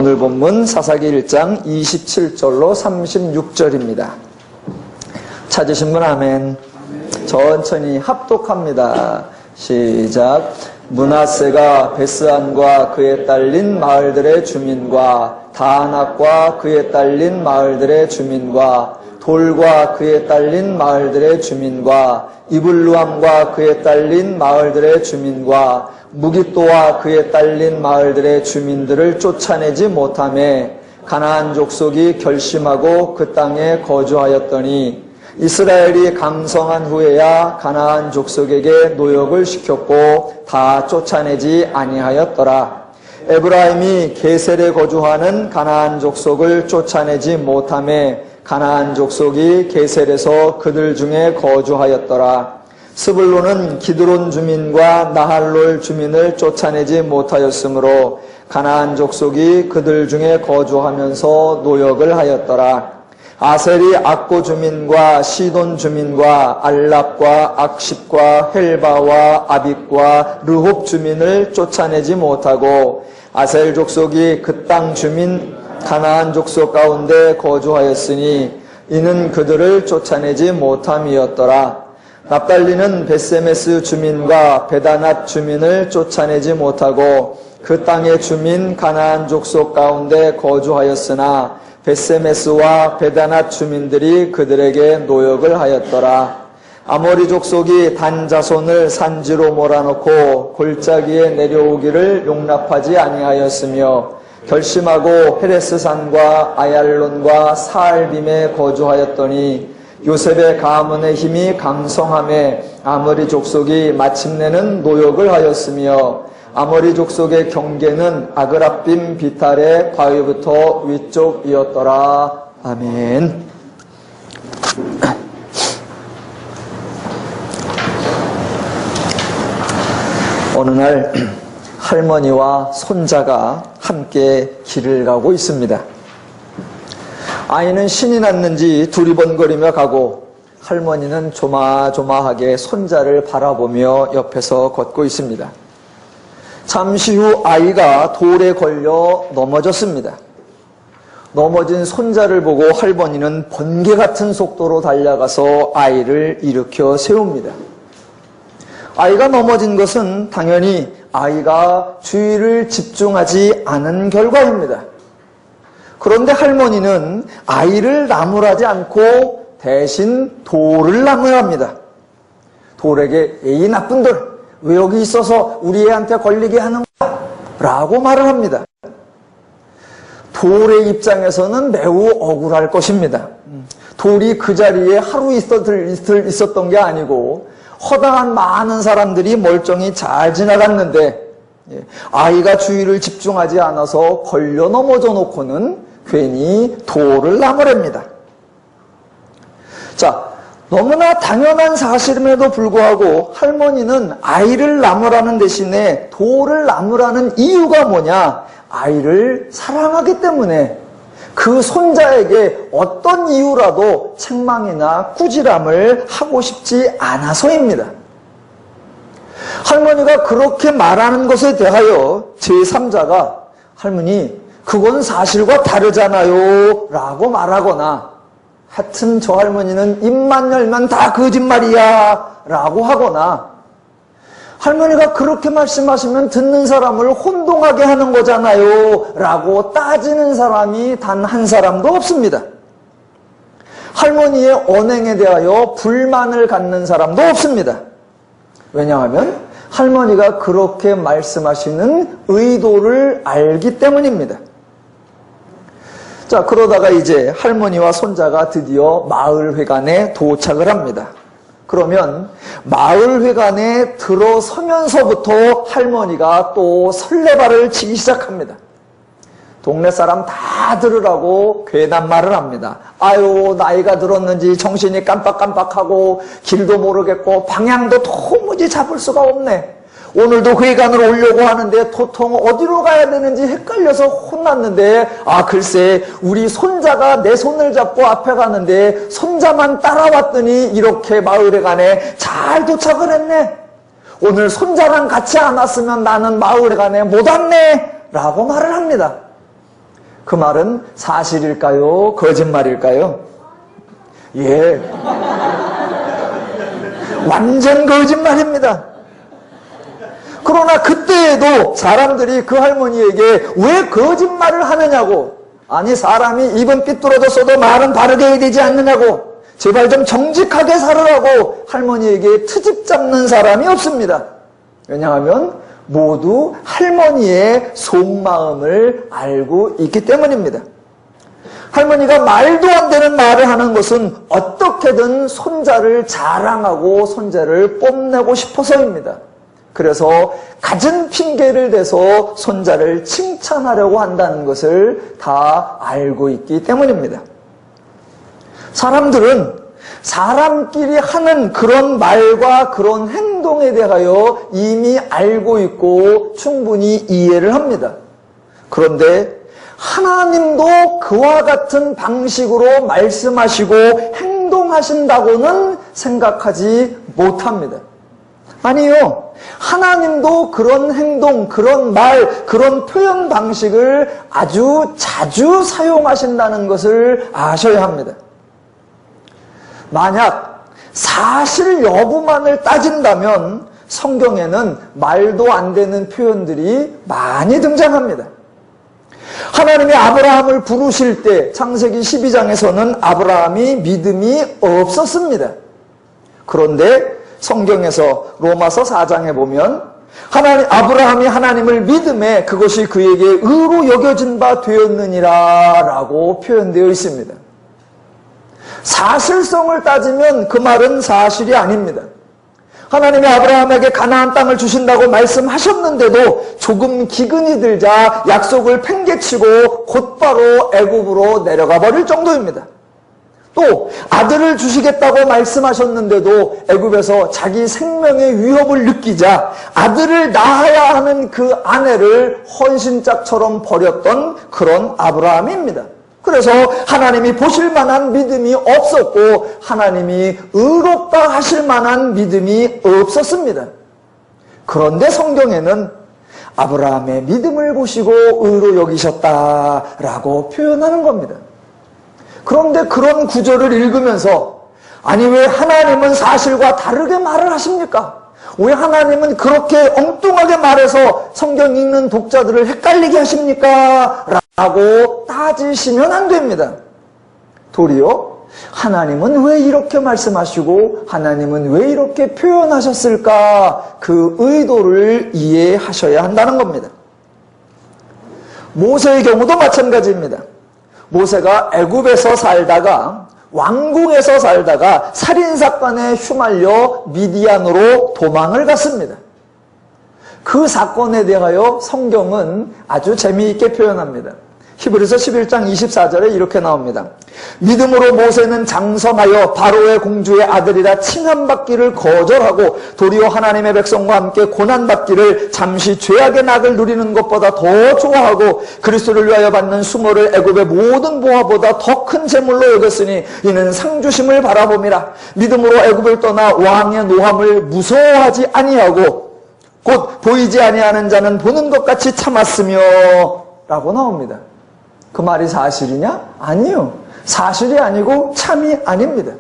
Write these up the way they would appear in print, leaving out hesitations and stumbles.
오늘 본문 사사기 1장 27절로 36절입니다. 찾으신 분 아멘. 천천히 합독합니다. 시작. 므낫세가 베스안과 그에 딸린 마을들의 주민과 다낙과 그에 딸린 마을들의 주민과 돌과 그에 딸린 마을들의 주민과 이블루함과 그에 딸린 마을들의 주민과 무깃도와 그에 딸린 마을들의 주민들을 쫓아내지 못하매 가나안 족속이 결심하고 그 땅에 거주하였더니 이스라엘이 강성한 후에야 가나안 족속에게 노역을 시켰고 다 쫓아내지 아니하였더라. 에브라임이 게셀에 거주하는 가나안 족속을 쫓아내지 못하매 가나안 족속이 게셀에서 그들 중에 거주하였더라. 스불론은 기드론 주민과 나할롤 주민을 쫓아내지 못하였으므로 가나안 족속이 그들 중에 거주하면서 노역을 하였더라. 아셀이 악고 주민과 시돈 주민과 알랍과 악십과 헬바와 아빅과 르홉 주민을 쫓아내지 못하고 아셀 족속이 그 땅 주민 가나안 족속 가운데 거주하였으니 이는 그들을 쫓아내지 못함이었더라. 납달리는 베세메스 주민과 베다낫 주민을 쫓아내지 못하고 그 땅의 주민 가나안 족속 가운데 거주하였으나 베세메스와 베다낫 주민들이 그들에게 노역을 하였더라. 아모리 족속이 단 자손을 산지로 몰아넣고 골짜기에 내려오기를 용납하지 아니하였으며 결심하고 헤레스산과 아얄론과 사알빔에 거주하였더니 요셉의 가문의 힘이 강성함에 아모리 족속이 마침내는 노역을 하였으며 아모리 족속의 경계는 아그랍빔 비탈의 바위부터 위쪽이었더라. 아멘. 어느 날 할머니와 손자가 함께 길을 가고 있습니다. 아이는 신이 났는지 두리번거리며 가고 할머니는 조마조마하게 손자를 바라보며 옆에서 걷고 있습니다. 잠시 후 아이가 돌에 걸려 넘어졌습니다. 넘어진 손자를 보고 할머니는 번개 같은 속도로 달려가서 아이를 일으켜 세웁니다. 아이가 넘어진 것은 당연히 아이가 주의를 집중하지 않은 결과입니다. 그런데 할머니는 아이를 나무라지 않고 대신 돌을 나무랍니다. 돌에게 에이 나쁜 돌, 왜 여기 있어서 우리 애한테 걸리게 하는 거야? 라고 말을 합니다. 돌의 입장에서는 매우 억울할 것입니다. 돌이 그 자리에 하루 있었던 게 아니고 허다한 많은 사람들이 멀쩡히 잘 지나갔는데 아이가 주의를 집중하지 않아서 걸려 넘어져 놓고는 괜히 돌을 나무랍니다. 자, 너무나 당연한 사실임에도 불구하고 할머니는 아이를 나무라는 대신에 돌을 나무라는 이유가 뭐냐? 아이를 사랑하기 때문에 그 손자에게 어떤 이유라도 책망이나 꾸지람을 하고 싶지 않아서입니다. 할머니가 그렇게 말하는 것에 대하여 제3자가 할머니 그건 사실과 다르잖아요 라고 말하거나 하여튼 저 할머니는 입만 열면 다 거짓말이야 라고 하거나 할머니가 그렇게 말씀하시면 듣는 사람을 혼동하게 하는 거잖아요 라고 따지는 사람이 단 한 사람도 없습니다. 할머니의 언행에 대하여 불만을 갖는 사람도 없습니다. 왜냐하면 할머니가 그렇게 말씀하시는 의도를 알기 때문입니다. 자, 그러다가 이제 할머니와 손자가 드디어 마을회관에 도착을 합니다. 그러면 마을회관에 들어서면서부터 할머니가 또 설레발을 치기 시작합니다. 동네 사람 다 들으라고 괜한 말을 합니다. 아유, 나이가 들었는지 정신이 깜빡깜빡하고 길도 모르겠고 방향도 도무지 잡을 수가 없네. 오늘도 회관으로 오려고 하는데 도통 어디로 가야 되는지 헷갈려서 혼났는데 글쎄 우리 손자가 내 손을 잡고 앞에 가는데 손자만 따라왔더니 이렇게 마을회관에 잘 도착을 했네. 오늘 손자랑 같이 안 왔으면 나는 마을회관에 못 왔네 라고 말을 합니다. 그 말은 사실일까요? 거짓말일까요? 예. 완전 거짓말입니다. 그러나 그때에도 사람들이 그 할머니에게 왜 거짓말을 하느냐고, 아니 사람이 입은 삐뚤어졌어도 말은 바르게 해야 되지 않느냐고, 제발 좀 정직하게 살으라고 할머니에게 트집 잡는 사람이 없습니다. 왜냐하면 모두 할머니의 속마음을 알고 있기 때문입니다. 할머니가 말도 안 되는 말을 하는 것은 어떻게든 손자를 자랑하고 손자를 뽐내고 싶어서입니다. 그래서 갖은 핑계를 대서 손자를 칭찬하려고 한다는 것을 다 알고 있기 때문입니다. 사람들은 사람끼리 하는 그런 말과 그런 행동에 대하여 이미 알고 있고 충분히 이해를 합니다. 그런데 하나님도 그와 같은 방식으로 말씀하시고 행동하신다고는 생각하지 못합니다. 아니요. 하나님도 그런 행동, 그런 말, 그런 표현 방식을 아주 자주 사용하신다는 것을 아셔야 합니다. 만약 사실 여부만을 따진다면 성경에는 말도 안 되는 표현들이 많이 등장합니다. 하나님이 아브라함을 부르실 때 창세기 12장에서는 아브라함이 믿음이 없었습니다. 그런데 성경에서 로마서 4장에 보면 아브라함이 하나님을 믿음에 그것이 그에게 의로 여겨진 바 되었느니라 라고 표현되어 있습니다. 사실성을 따지면 그 말은 사실이 아닙니다. 하나님이 아브라함에게 가나안 땅을 주신다고 말씀하셨는데도 조금 기근이 들자 약속을 팽개치고 곧바로 애굽으로 내려가 버릴 정도입니다. 또 아들을 주시겠다고 말씀하셨는데도 애굽에서 자기 생명의 위협을 느끼자 아들을 낳아야 하는 그 아내를 헌신짝처럼 버렸던 그런 아브라함입니다. 그래서 하나님이 보실 만한 믿음이 없었고 하나님이 의롭다 하실 만한 믿음이 없었습니다. 그런데 성경에는 아브라함의 믿음을 보시고 의로 여기셨다라고 표현하는 겁니다. 그런데 그런 구절을 읽으면서 아니 왜 하나님은 사실과 다르게 말을 하십니까? 왜 하나님은 그렇게 엉뚱하게 말해서 성경 읽는 독자들을 헷갈리게 하십니까? 라고 따지시면 안 됩니다. 도리어 하나님은 왜 이렇게 말씀하시고 하나님은 왜 이렇게 표현하셨을까? 그 의도를 이해하셔야 한다는 겁니다. 모세의 경우도 마찬가지입니다. 모세가 애굽에서 살다가 왕궁에서 살다가 살인사건에 휘말려 미디안으로 도망을 갔습니다. 그 사건에 대하여 성경은 아주 재미있게 표현합니다. 히브리서 11장 24절에 이렇게 나옵니다. 믿음으로 모세는 장성하여 바로의 공주의 아들이라 칭함받기를 거절하고 도리어 하나님의 백성과 함께 고난받기를 잠시 죄악의 낙을 누리는 것보다 더 좋아하고 그리스도를 위하여 받는 수모를 애굽의 모든 보화보다 더 큰 재물로 여겼으니 이는 상주심을 바라봄이라. 믿음으로 애굽을 떠나 왕의 노함을 무서워하지 아니하고 곧 보이지 아니하는 자는 보는 것 같이 참았으며 라고 나옵니다. 그 말이 사실이냐? 아니요. 사실이 아니고 참이 아닙니다.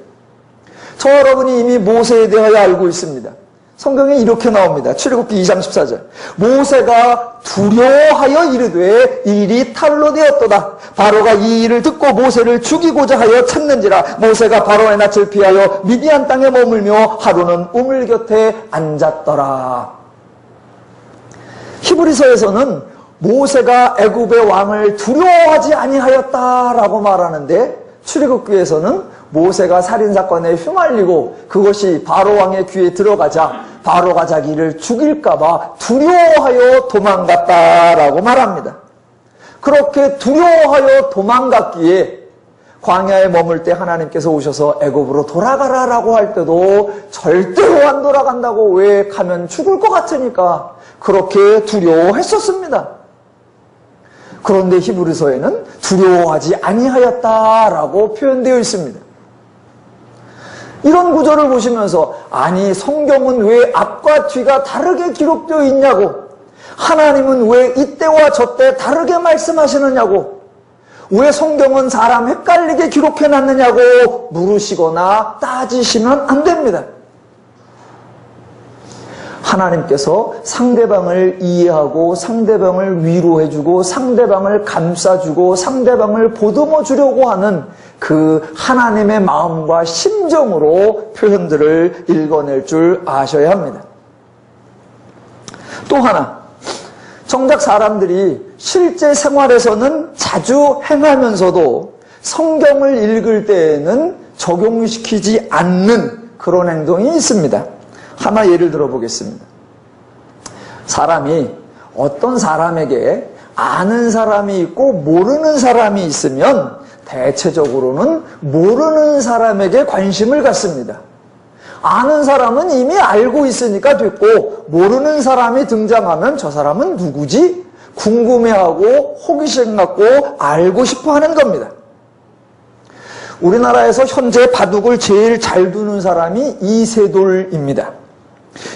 저 여러분이 이미 모세에 대하여 알고 있습니다. 성경에 이렇게 나옵니다. 출애굽기 2장 14절. 모세가 두려워하여 이르되 일이 탈로 되었도다. 바로가 이 일을 듣고 모세를 죽이고자 하여 찾는지라. 모세가 바로의 낯을 피하여 미디안 땅에 머물며 하루는 우물 곁에 앉았더라. 히브리서에서는 모세가 애굽의 왕을 두려워하지 아니하였다라고 말하는데 출애굽기에서는 모세가 살인사건에 휘말리고 그것이 바로 왕의 귀에 들어가자 바로가 자기를 죽일까봐 두려워하여 도망갔다라고 말합니다. 그렇게 두려워하여 도망갔기에 광야에 머물 때 하나님께서 오셔서 애굽으로 돌아가라라고 할 때도 절대로 안 돌아간다고, 왜 가면 죽을 것 같으니까 그렇게 두려워했었습니다. 그런데 히브리서에는 두려워하지 아니하였다라고 표현되어 있습니다. 이런 구절을 보시면서 아니 성경은 왜 앞과 뒤가 다르게 기록되어 있냐고, 하나님은 왜 이때와 저때 다르게 말씀하시느냐고, 왜 성경은 사람 헷갈리게 기록해놨느냐고 물으시거나 따지시면 안 됩니다. 하나님께서 상대방을 이해하고 상대방을 위로해주고 상대방을 감싸주고 상대방을 보듬어 주려고 하는 그 하나님의 마음과 심정으로 표현들을 읽어낼 줄 아셔야 합니다. 또 하나, 정작 사람들이 실제 생활에서는 자주 행하면서도 성경을 읽을 때에는 적용시키지 않는 그런 행동이 있습니다. 하나 예를 들어보겠습니다. 사람이 어떤 사람에게 아는 사람이 있고 모르는 사람이 있으면 대체적으로는 모르는 사람에게 관심을 갖습니다. 아는 사람은 이미 알고 있으니까 됐고 모르는 사람이 등장하면 저 사람은 누구지? 궁금해하고 호기심 갖고 알고 싶어 하는 겁니다. 우리나라에서 현재 바둑을 제일 잘 두는 사람이 이세돌입니다.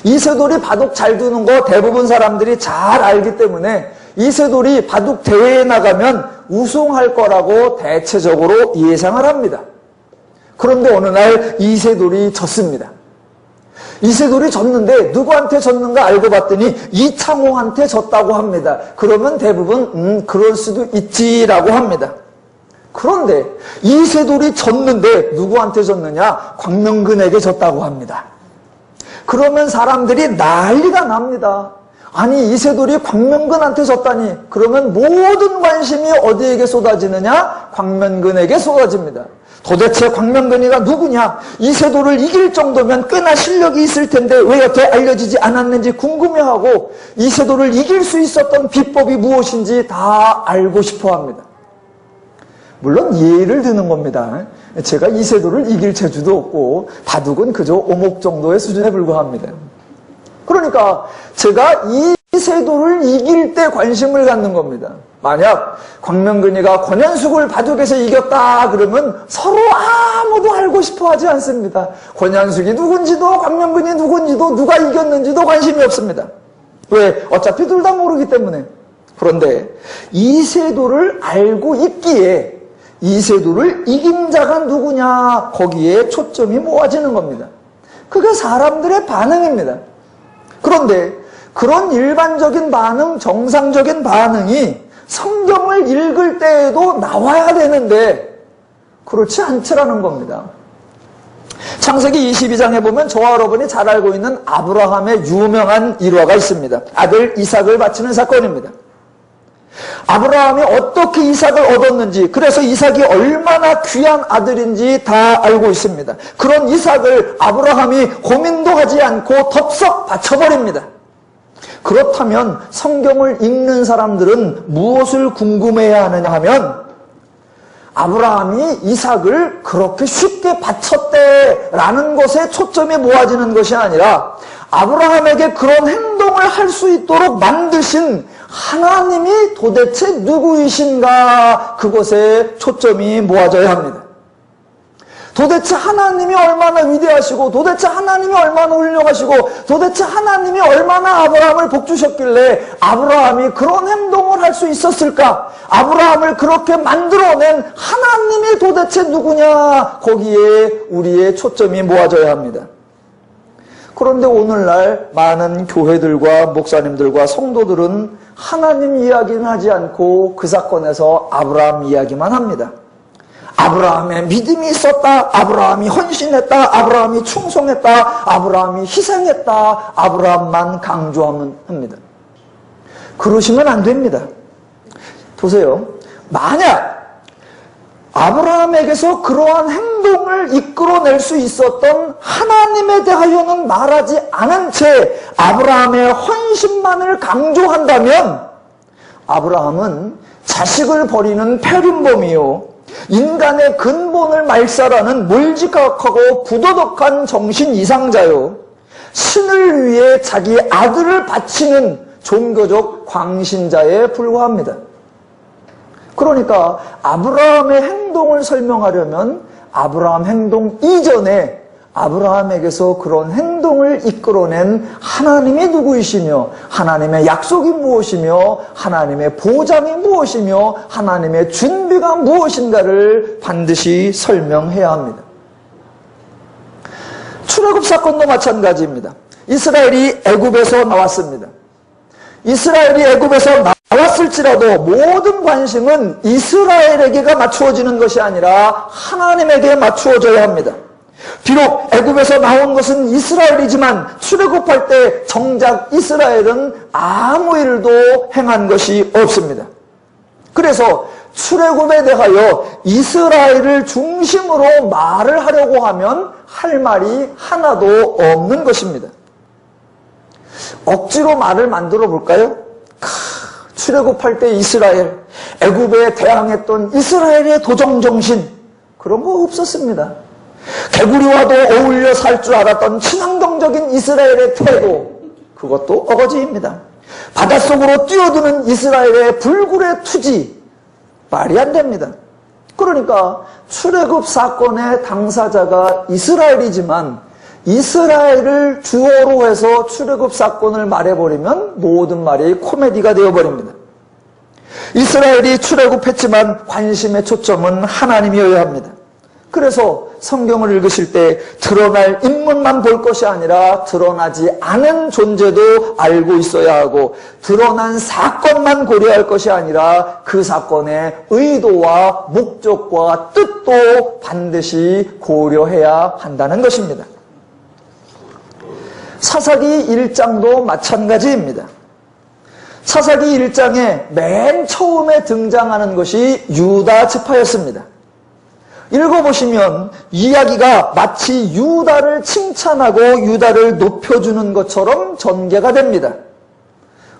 이세돌이 바둑 잘 두는 거 대부분 사람들이 잘 알기 때문에 이세돌이 바둑 대회에 나가면 우승할 거라고 대체적으로 예상을 합니다. 그런데 어느 날 이세돌이 졌습니다. 이세돌이 졌는데 누구한테 졌는가 알고 봤더니 이창호한테 졌다고 합니다. 그러면 대부분 그럴 수도 있지라고 합니다. 그런데 이세돌이 졌는데 누구한테 졌느냐? 광명근에게 졌다고 합니다. 그러면 사람들이 난리가 납니다. 아니 이세돌이 광명근한테 졌다니. 그러면 모든 관심이 어디에게 쏟아지느냐? 광명근에게 쏟아집니다. 도대체 광명근이가 누구냐? 이세돌을 이길 정도면 꽤나 실력이 있을 텐데 왜 여태 알려지지 않았는지 궁금해하고 이세돌을 이길 수 있었던 비법이 무엇인지 다 알고 싶어합니다. 물론 예를 드는 겁니다. 제가 이세돌을 이길 재주도 없고 바둑은 그저 오목 정도의 수준에 불과합니다. 그러니까 제가 이세돌을 이길 때 관심을 갖는 겁니다. 만약 광명근이가 권현숙을 바둑에서 이겼다 그러면 서로 아무도 알고 싶어 하지 않습니다. 권현숙이 누군지도 광명근이 누군지도 누가 이겼는지도 관심이 없습니다. 왜? 어차피 둘 다 모르기 때문에. 그런데 이세돌을 알고 있기에 이세돌을 이긴 자가 누구냐 거기에 초점이 모아지는 겁니다. 그게 사람들의 반응입니다. 그런데 그런 일반적인 반응, 정상적인 반응이 성경을 읽을 때에도 나와야 되는데 그렇지 않더라는 겁니다. 창세기 22장에 보면 저와 여러분이 잘 알고 있는 아브라함의 유명한 일화가 있습니다. 아들 이삭을 바치는 사건입니다. 아브라함이 어떻게 이삭을 얻었는지, 그래서 이삭이 얼마나 귀한 아들인지 다 알고 있습니다. 그런 이삭을 아브라함이 고민도 하지 않고 덥석 바쳐버립니다. 그렇다면 성경을 읽는 사람들은 무엇을 궁금해야 하느냐 하면 아브라함이 이삭을 그렇게 쉽게 바쳤대라는 것에 초점이 모아지는 것이 아니라 아브라함에게 그런 행동을 할 수 있도록 만드신 하나님이 도대체 누구이신가 그것에 초점이 모아져야 합니다. 도대체 하나님이 얼마나 위대하시고 도대체 하나님이 얼마나 훌륭하시고 도대체 하나님이 얼마나 아브라함을 복주셨길래 아브라함이 그런 행동을 할 수 있었을까? 아브라함을 그렇게 만들어낸 하나님이 도대체 누구냐? 거기에 우리의 초점이 모아져야 합니다. 그런데 오늘날 많은 교회들과 목사님들과 성도들은 하나님 이야기는 하지 않고 그 사건에서 아브라함 이야기만 합니다. 아브라함의 믿음이 있었다. 아브라함이 헌신했다. 아브라함이 충성했다. 아브라함이 희생했다. 아브라함만 강조하면 합니다. 그러시면 안 됩니다. 보세요. 만약 아브라함에게서 그러한 행동을 이끌어낼 수 있었던 하나님에 대하여는 말하지 않은 채 아브라함의 헌신만을 강조한다면 아브라함은 자식을 버리는 패륜범이요 인간의 근본을 말살하는 몰지각하고 부도덕한 정신 이상자요 신을 위해 자기 아들을 바치는 종교적 광신자에 불과합니다. 그러니까 아브라함의 행동을 설명하려면 아브라함 행동 이전에 아브라함에게서 그런 행동을 이끌어낸 하나님이 누구이시며 하나님의 약속이 무엇이며 하나님의 보장이 무엇이며 하나님의 준비가 무엇인가를 반드시 설명해야 합니다. 출애굽 사건도 마찬가지입니다. 이스라엘이 애굽에서 나왔습니다. 이스라엘이 애굽에서 나왔을지라도 모든 관심은 이스라엘에게가 맞추어지는 것이 아니라 하나님에게 맞추어져야 합니다. 비록 애굽에서 나온 것은 이스라엘이지만 출애굽할 때 정작 이스라엘은 아무 일도 행한 것이 없습니다. 그래서 출애굽에 대하여 이스라엘을 중심으로 말을 하려고 하면 할 말이 하나도 없는 것입니다. 억지로 말을 만들어 볼까요? 출애굽할 때 이스라엘, 애굽에 대항했던 이스라엘의 도정정신, 그런 거 없었습니다. 개구리와도 어울려 살 줄 알았던 친환경적인 이스라엘의 태도, 그것도 어거지입니다. 바닷속으로 뛰어드는 이스라엘의 불굴의 투지, 말이 안 됩니다. 그러니까 출애굽 사건의 당사자가 이스라엘이지만 이스라엘을 주어로 해서 출애굽 사건을 말해버리면 모든 말이 코미디가 되어버립니다. 이스라엘이 출애굽했지만 관심의 초점은 하나님이어야 합니다. 그래서 성경을 읽으실 때 드러날 인물만 볼 것이 아니라 드러나지 않은 존재도 알고 있어야 하고 드러난 사건만 고려할 것이 아니라 그 사건의 의도와 목적과 뜻도 반드시 고려해야 한다는 것입니다. 사사기 1장도 마찬가지입니다. 사사기 1장에 맨 처음에 등장하는 것이 유다 지파였습니다. 읽어보시면 이야기가 마치 유다를 칭찬하고 유다를 높여주는 것처럼 전개가 됩니다.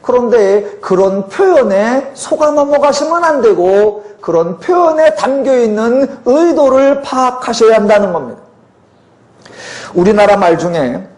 그런데 그런 표현에 속아 넘어가시면 안 되고 그런 표현에 담겨있는 의도를 파악하셔야 한다는 겁니다. 우리나라 말 중에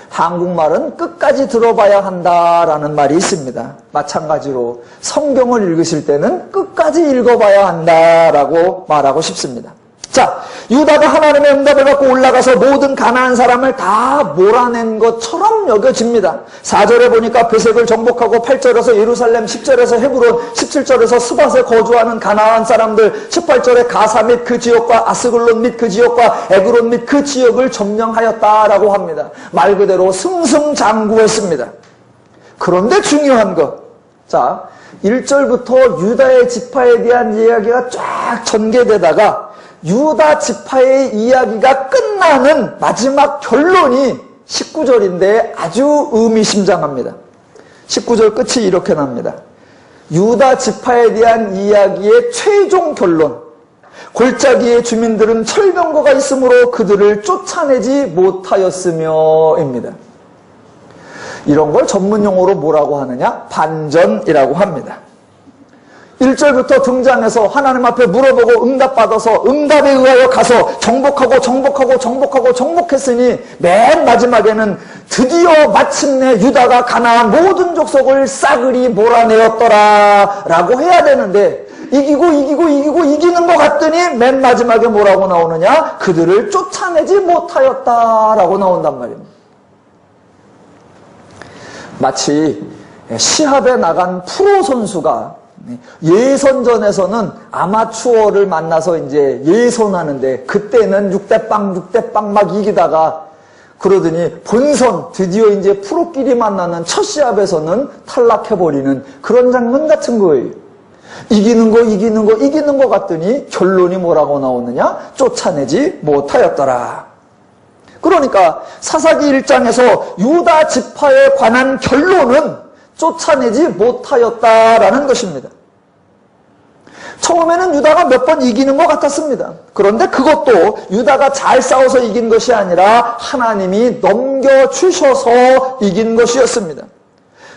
한국말은 끝까지 들어봐야 한다라는 말이 있습니다. 마찬가지로 성경을 읽으실 때는 끝까지 읽어봐야 한다라고 말하고 싶습니다. 자, 유다가 하나님의 응답을 받고 올라가서 모든 가나안 사람을 다 몰아낸 것처럼 여겨집니다. 4절에 보니까 베색을 정복하고 8절에서 예루살렘, 10절에서 헤브론, 17절에서 스밧에 거주하는 가나안 사람들, 18절에 가사 및 그 지역과 아스글론 및 그 지역과 에그론 및 그 지역을 점령하였다라고 합니다. 말 그대로 승승장구했습니다. 그런데 중요한 것, 자, 1절부터 유다의 지파에 대한 이야기가 쫙 전개되다가 유다 지파의 이야기가 끝나는 마지막 결론이 19절인데 아주 의미심장합니다. 19절 끝이 이렇게 납니다. 유다 지파에 대한 이야기의 최종 결론. 골짜기의 주민들은 철병거가 있으므로 그들을 쫓아내지 못하였으며입니다. 이런 걸 전문용어로 뭐라고 하느냐? 반전이라고 합니다. 1절부터 등장해서 하나님 앞에 물어보고 응답받아서 응답에 의하여 가서 정복했으니 맨 마지막에는 드디어 마침내 유다가 가나안 모든 족속을 싸그리 몰아내었더라 라고 해야 되는데 이기는 것 같더니 맨 마지막에 뭐라고 나오느냐? 그들을 쫓아내지 못하였다라고 나온단 말입니다. 마치 시합에 나간 프로 선수가 예선전에서는 아마추어를 만나서 이제 예선하는데 그때는 6대0 막 이기다가 그러더니 본선 드디어 이제 프로끼리 만나는 첫 시합에서는 탈락해버리는 그런 장면 같은 거예요. 이기는 거 같더니 결론이 뭐라고 나오느냐? 쫓아내지 못하였더라. 그러니까 사사기 1장에서 유다 지파에 관한 결론은 쫓아내지 못하였다라는 것입니다. 처음에는 유다가 몇 번 이기는 것 같았습니다. 그런데 그것도 유다가 잘 싸워서 이긴 것이 아니라 하나님이 넘겨주셔서 이긴 것이었습니다.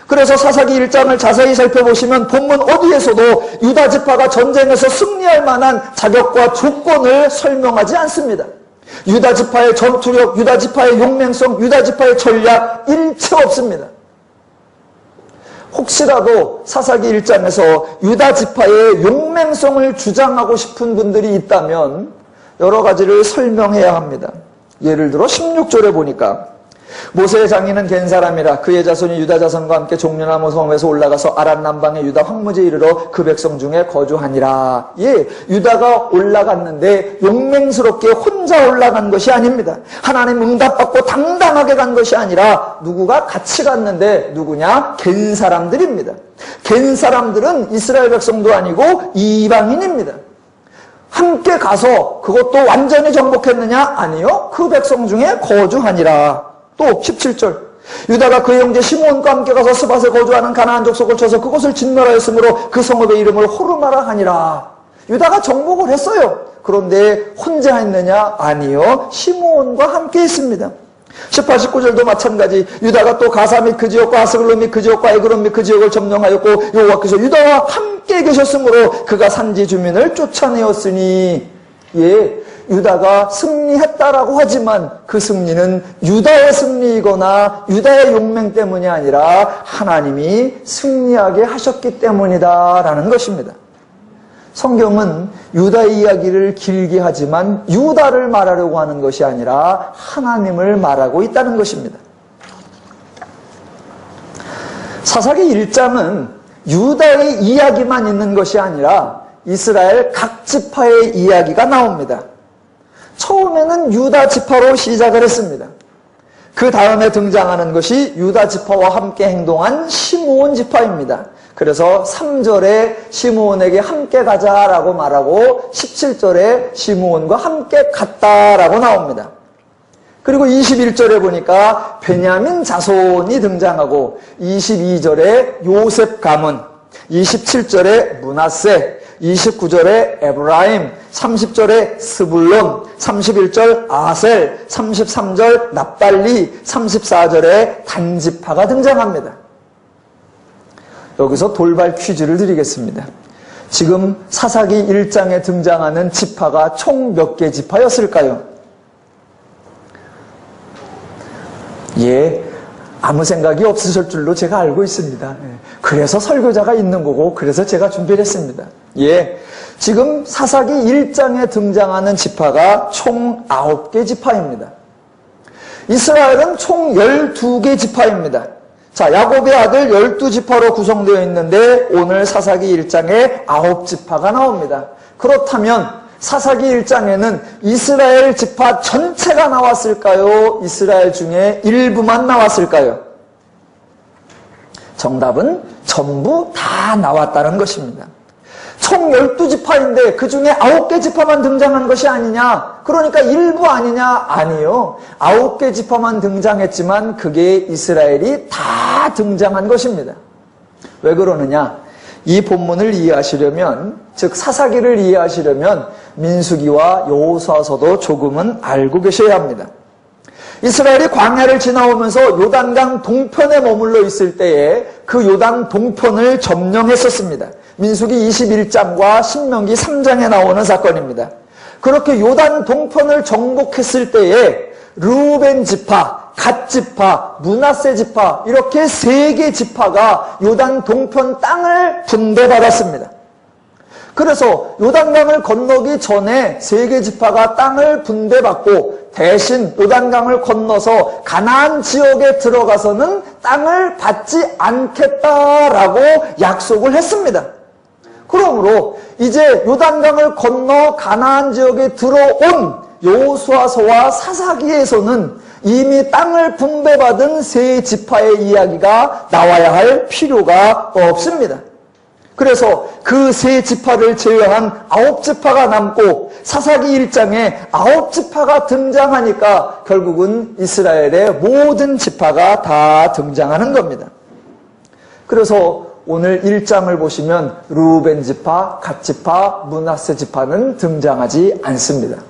그래서 사사기 1장을 자세히 살펴보시면 본문 어디에서도 유다 지파가 전쟁에서 승리할 만한 자격과 조건을 설명하지 않습니다. 유다 지파의 전투력, 유다 지파의 용맹성, 유다 지파의 전략 일체 없습니다. 혹시라도 사사기 1장에서 유다 지파의 용맹성을 주장하고 싶은 분들이 있다면 여러 가지를 설명해야 합니다. 예를 들어 16절에 보니까 모세의 장인은 겐 사람이라 그의 자손이 유다 자손과 함께 종려나무 성에서 올라가서 아랏 남방의 유다 황무지에 이르러 그 백성 중에 거주하니라. 예, 유다가 올라갔는데 용맹스럽게 혼자 올라간 것이 아닙니다. 하나님 응답받고 당당하게 간 것이 아니라 누구가 같이 갔는데 누구냐? 겐 사람들입니다. 겐 사람들은 이스라엘 백성도 아니고 이방인입니다. 함께 가서 그것도 완전히 정복했느냐? 아니요. 그 백성 중에 거주하니라. 또 17절 유다가 그의 형제 시므온과 함께 가서 스밧에 거주하는 가나안 족속을 쳐서 그곳을 진멸하였으므로 그 성읍의 이름을 호르마라 하니라. 유다가 정복을 했어요. 그런데 혼자 했느냐? 아니요. 시므온과 함께 했습니다. 18, 19절도 마찬가지. 유다가 또 가사 및 그 지역과 아스글론 및 그 지역과 에그론 및 그 지역을 점령하였고 여호와께서 유다와 함께 계셨으므로 그가 산지 주민을 쫓아내었으니. 예, 유다가 승리했다라고 하지만 그 승리는 유다의 승리이거나 유다의 용맹 때문이 아니라 하나님이 승리하게 하셨기 때문이다라는 것입니다. 성경은 유다의 이야기를 길게 하지만 유다를 말하려고 하는 것이 아니라 하나님을 말하고 있다는 것입니다. 사사기 1장은 유다의 이야기만 있는 것이 아니라 이스라엘 각 지파의 이야기가 나옵니다. 처음에는 유다 지파로 시작을 했습니다. 그 다음에 등장하는 것이 유다 지파와 함께 행동한 시므온 지파입니다. 그래서 3절에 시므온에게 함께 가자라고 말하고 17절에 시므온과 함께 갔다라고 나옵니다. 그리고 21절에 보니까 베냐민 자손이 등장하고 22절에 요셉 가문, 27절에 므낫세, 29절에 에브라임, 30절에 스불론, 31절 아셀, 33절 납달리, 34절에 단지파가 등장합니다. 여기서 돌발 퀴즈를 드리겠습니다. 지금 사사기 1장에 등장하는 지파가 총 몇 개 지파였을까요? 예, 아무 생각이 없으실 줄로 제가 알고 있습니다. 그래서 설교자가 있는 거고 그래서 제가 준비를 했습니다. 예, 지금 사사기 1장에 등장하는 지파가 총 9개 지파입니다. 이스라엘은 총 12개 지파입니다. 자, 야곱의 아들 12지파로 구성되어 있는데 오늘 사사기 1장에 9지파가 나옵니다. 그렇다면 사사기 1장에는 이스라엘 지파 전체가 나왔을까요? 이스라엘 중에 일부만 나왔을까요? 정답은 전부 다 나왔다는 것입니다. 총 12지파인데 그 중에 9개 지파만 등장한 것이 아니냐? 그러니까 일부 아니냐? 아니요. 9개 지파만 등장했지만 그게 이스라엘이 다 등장한 것입니다. 왜 그러느냐? 이 본문을 이해하시려면, 즉 사사기를 이해하시려면 민수기와 여호수아서도 조금은 알고 계셔야 합니다. 이스라엘이 광야를 지나오면서 요단강 동편에 머물러 있을 때에 그 요단 동편을 점령했었습니다. 민수기 21장과 신명기 3장에 나오는 사건입니다. 그렇게 요단 동편을 정복했을 때에 르우벤 지파, 갓 지파, 므낫세 지파 이렇게 3개 지파가 요단 동편 땅을 분배받았습니다. 그래서 요단강을 건너기 전에 3개 지파가 땅을 분배받고 대신 요단강을 건너서 가나안 지역에 들어가서는 땅을 받지 않겠다라고 약속을 했습니다. 그러므로 이제 요단강을 건너 가나안 지역에 들어온 여호수아서와 사사기에서는 이미 땅을 분배받은 3지파의 이야기가 나와야 할 필요가 없습니다. 그래서 그 3지파를 제외한 9지파가 남고 사사기 1장에 9지파가 등장하니까 결국은 이스라엘의 모든 지파가 다 등장하는 겁니다. 그래서 오늘 1장을 보시면 르우벤 지파, 갓 지파, 므낫세 지파는 등장하지 않습니다.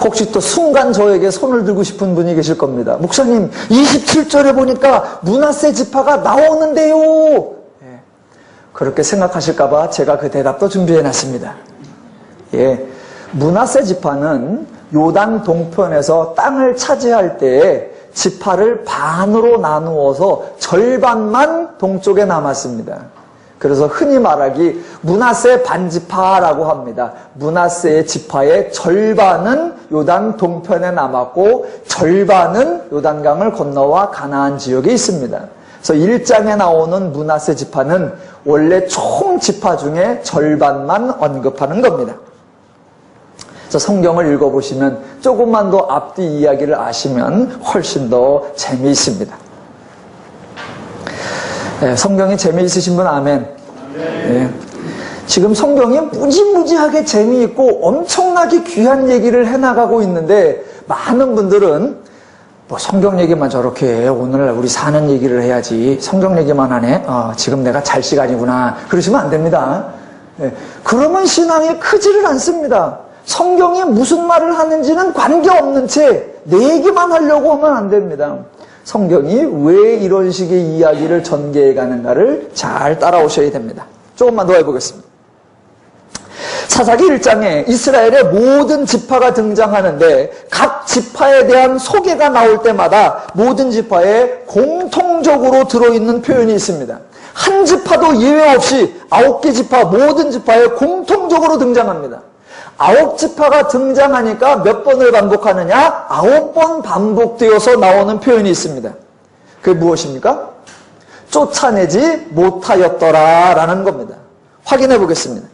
혹시 또 순간 저에게 손을 들고 싶은 분이 계실 겁니다. 목사님, 27절에 보니까 므낫세 지파가 나오는데요. 그렇게 생각하실까봐 제가 그 대답도 준비해놨습니다. 예, 므낫세 지파는 요단 동편에서 땅을 차지할 때에 지파를 반으로 나누어서 절반만 동쪽에 남았습니다. 그래서 흔히 말하기 므낫세 반지파라고 합니다. 므낫세의 지파의 절반은 요단 동편에 남았고 절반은 요단강을 건너와 가나안 지역에 있습니다. 그래서 1장에 나오는 므낫세 지파는 원래 총 지파 중에 절반만 언급하는 겁니다. 그래서 성경을 읽어보시면 조금만 더 앞뒤 이야기를 아시면 훨씬 더 재미있습니다. 네, 성경이 재미있으신 분 아멘. 네. 지금 성경이 무지무지하게 재미있고 엄청나게 귀한 얘기를 해나가고 있는데 많은 분들은 뭐 성경 얘기만 저렇게 해. 오늘 우리 사는 얘기를 해야지. 성경 얘기만 하네. 지금 내가 잘 시간이구나. 그러시면 안 됩니다. 네. 그러면 신앙이 크지를 않습니다. 성경이 무슨 말을 하는지는 관계없는 채 내 얘기만 하려고 하면 안 됩니다. 성경이 왜 이런 식의 이야기를 전개해 가는가를 잘 따라오셔야 됩니다. 조금만 더 해보겠습니다. 사사기 1장에 이스라엘의 모든 지파가 등장하는데 각 지파에 대한 소개가 나올 때마다 모든 지파에 공통적으로 들어있는 표현이 있습니다. 한 지파도 예외 없이 9개 지파, 모든 지파에 공통적으로 등장합니다. 9지파가 등장하니까 몇 번을 반복하느냐? 9번 반복되어서 나오는 표현이 있습니다. 그게 무엇입니까? 쫓아내지 못하였더라 라는 겁니다. 확인해 보겠습니다.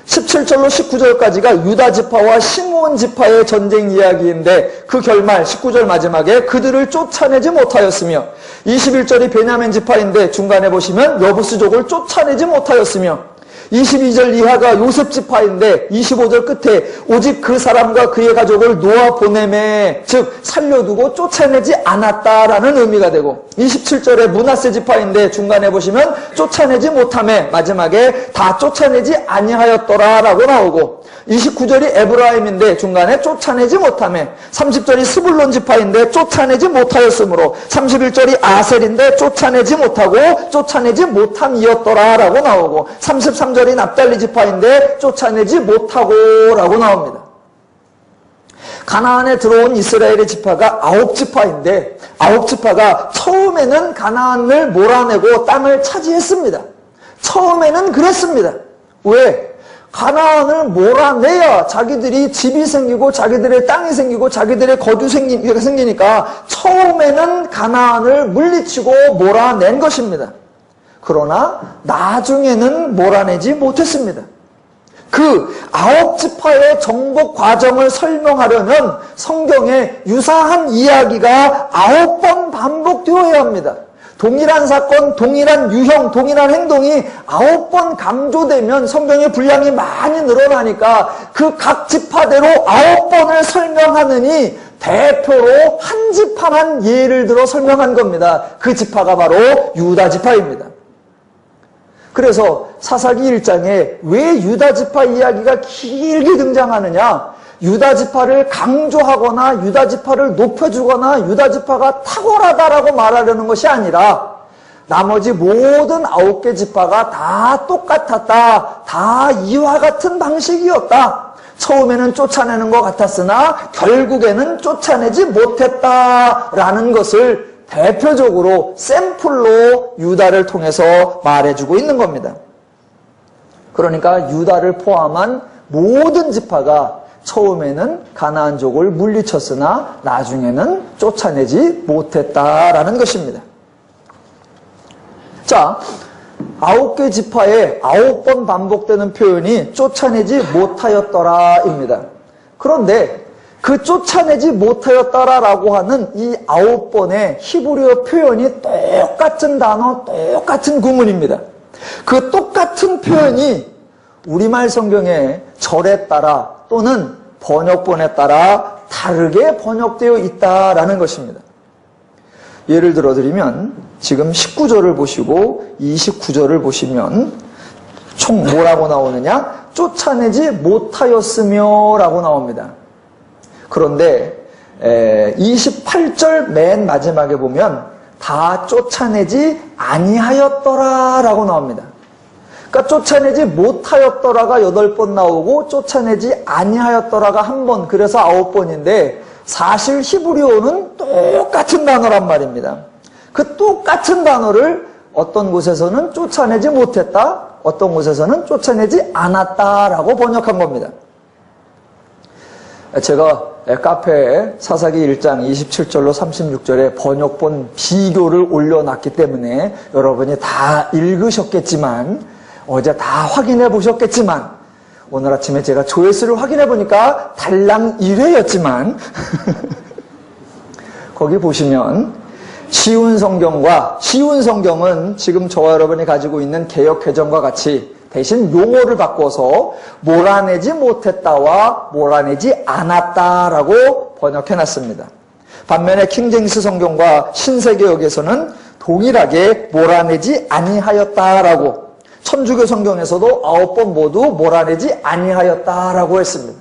17절로 19절까지가 유다지파와 시므온지파의 전쟁 이야기인데 그 결말 19절 마지막에 그들을 쫓아내지 못하였으며 21절이 베냐민지파인데 중간에 보시면 여부스족을 쫓아내지 못하였으며 22절 이하가 요셉지파인데 25절 끝에 오직 그 사람과 그의 가족을 놓아 보내매 즉 살려두고 쫓아내지 않았다라는 의미가 되고 27절에 므낫세 지파인데 중간에 보시면 쫓아내지 못하매 마지막에 다 쫓아내지 아니하였더라라고 나오고 29절이 에브라임인데 중간에 쫓아내지 못하매 30절이 스불론 지파인데 쫓아내지 못하였으므로 31절이 아셀인데 쫓아내지 못하고 쫓아내지 못함이었더라라고 나오고 33절이 납달리 지파인데 쫓아내지 못하고라고 나옵니다. 가나안에 들어온 이스라엘의 지파가 9지파인데 9지파가 처음에는 가나안을 몰아내고 땅을 차지했습니다. 처음에는 그랬습니다. 왜? 가나안을 몰아내야 자기들이 집이 생기고 자기들의 땅이 생기고 자기들의 거주가 생기니까 처음에는 가나안을 물리치고 몰아낸 것입니다. 그러나 나중에는 몰아내지 못했습니다. 그 9지파의 정복 과정을 설명하려면 성경에 유사한 이야기가 9번 반복되어야 합니다. 동일한 사건, 동일한 유형, 동일한 행동이 9번 강조되면 성경의 분량이 많이 늘어나니까 그 각 지파대로 9번을 설명하느니 대표로 한 지파만 예를 들어 설명한 겁니다. 그 지파가 바로 유다 지파입니다. 그래서 사사기 1장에 왜 유다 지파 이야기가 길게 등장하느냐? 유다 지파를 강조하거나 유다 지파를 높여주거나 유다 지파가 탁월하다라고 말하려는 것이 아니라 나머지 모든 9개 지파가 다 똑같았다. 다 이와 같은 방식이었다. 처음에는 쫓아내는 것 같았으나 결국에는 쫓아내지 못했다라는 것을 대표적으로 샘플로 유다를 통해서 말해주고 있는 겁니다. 그러니까 유다를 포함한 모든 지파가 처음에는 가나안족을 물리쳤으나 나중에는 쫓아내지 못했다라는 것입니다. 자, 9개 지파에 9번 반복되는 표현이 쫓아내지 못하였더라입니다. 그런데 그 쫓아내지 못하였더라라고 하는 이 9번의 히브리어 표현이 똑같은 단어, 똑같은 구문입니다. 그 똑같은 표현이 우리말 성경의 절에 따라 또는 번역본에 따라 다르게 번역되어 있다라는 것입니다. 예를 들어 드리면 지금 19절을 보시고 29절을 보시면 총 뭐라고 나오느냐? 쫓아내지 못하였으며 라고 나옵니다. 그런데 28절 맨 마지막에 보면 다 쫓아내지 아니하였더라 라고 나옵니다. 그러니까 쫓아내지 못하였더라가 8번 나오고 쫓아내지 아니하였더라가 1번, 그래서 9번인데 사실 히브리어는 똑같은 단어란 말입니다. 그 똑같은 단어를 어떤 곳에서는 쫓아내지 못했다, 어떤 곳에서는 쫓아내지 않았다라고 번역한 겁니다. 제가 카페에 사사기 1장 27절로 36절에 번역본 비교를 올려놨기 때문에 여러분이 다 읽으셨겠지만, 어제 다 확인해 보셨겠지만, 오늘 아침에 제가 조회수를 확인해 보니까 달랑 1회였지만 거기 보시면 쉬운 성경과, 쉬운 성경은 지금 저와 여러분이 가지고 있는 개역개정과 같이 대신 용어를 바꿔서 몰아내지 못했다와 몰아내지 않았다라고 번역해놨습니다. 반면에 킹제임스 성경과 신세계역에서는 동일하게 몰아내지 아니하였다라고, 천주교 성경에서도 9번 모두 몰아내지 아니하였다라고 했습니다.